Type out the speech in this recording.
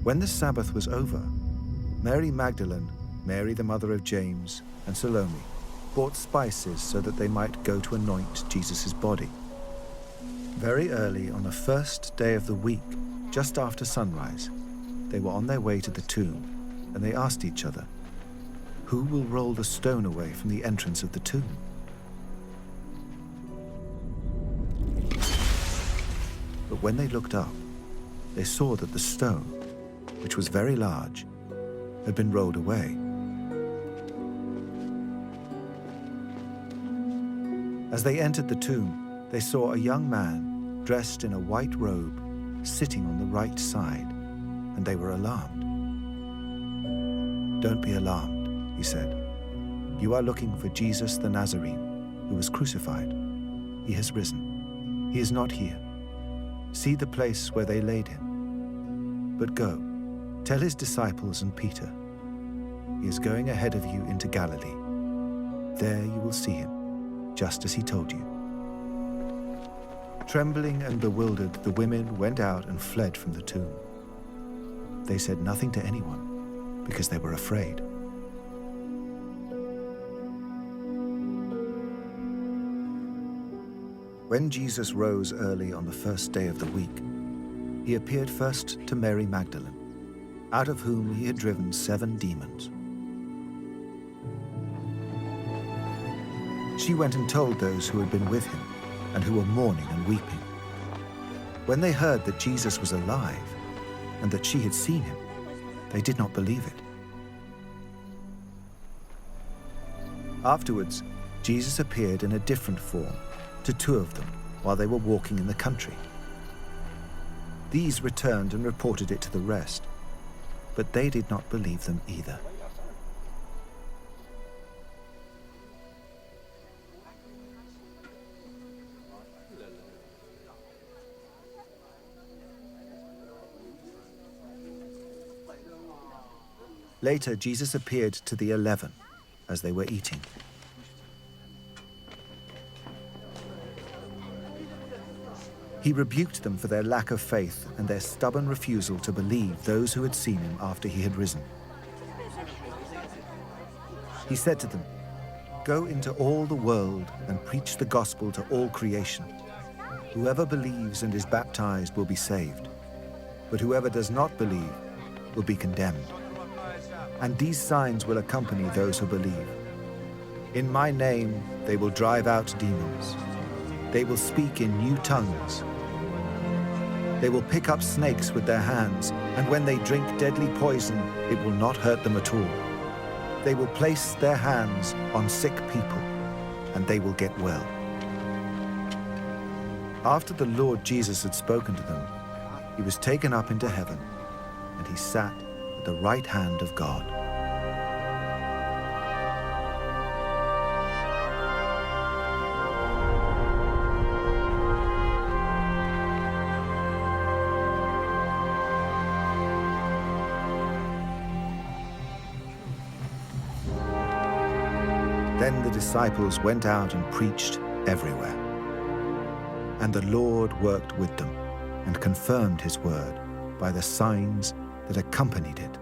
When the Sabbath was over, Mary Magdalene, Mary the mother of James, and Salome bought spices so that they might go to anoint Jesus' body. Very early on the first day of the week, just after sunrise, they were on their way to the tomb, and they asked each other, "Who will roll the stone away from the entrance of the tomb?" But when they looked up, they saw that the stone, which was very large, had been rolled away. As they entered the tomb, they saw a young man dressed in a white robe sitting on the right side, and they were alarmed. "Don't be alarmed," he said. "You are looking for Jesus the Nazarene, who was crucified. He has risen. He is not here. See the place where they laid him. But go, tell his disciples and Peter, he is going ahead of you into Galilee. There you will see him, just as he told you." Trembling and bewildered, the women went out and fled from the tomb. They said nothing to anyone because they were afraid. When Jesus rose early on the first day of the week, he appeared first to Mary Magdalene, out of whom he had driven 7 demons. She went and told those who had been with him and who were mourning and weeping. When they heard that Jesus was alive and that she had seen him, they did not believe it. Afterwards, Jesus appeared in a different form to 2 of them while they were walking in the country. These returned and reported it to the rest, but they did not believe them either. Later, Jesus appeared to the 11 as they were eating. He rebuked them for their lack of faith and their stubborn refusal to believe those who had seen him after he had risen. He said to them, "Go into all the world and preach the gospel to all creation. Whoever believes and is baptized will be saved, but whoever does not believe will be condemned. And these signs will accompany those who believe. In my name they will drive out demons. They will speak in new tongues. They will pick up snakes with their hands, and when they drink deadly poison, it will not hurt them at all. They will place their hands on sick people, and they will get well." After the Lord Jesus had spoken to them, he was taken up into heaven, and he sat at the right hand of God. Then the disciples went out and preached everywhere. And the Lord worked with them and confirmed his word by the signs that accompanied it.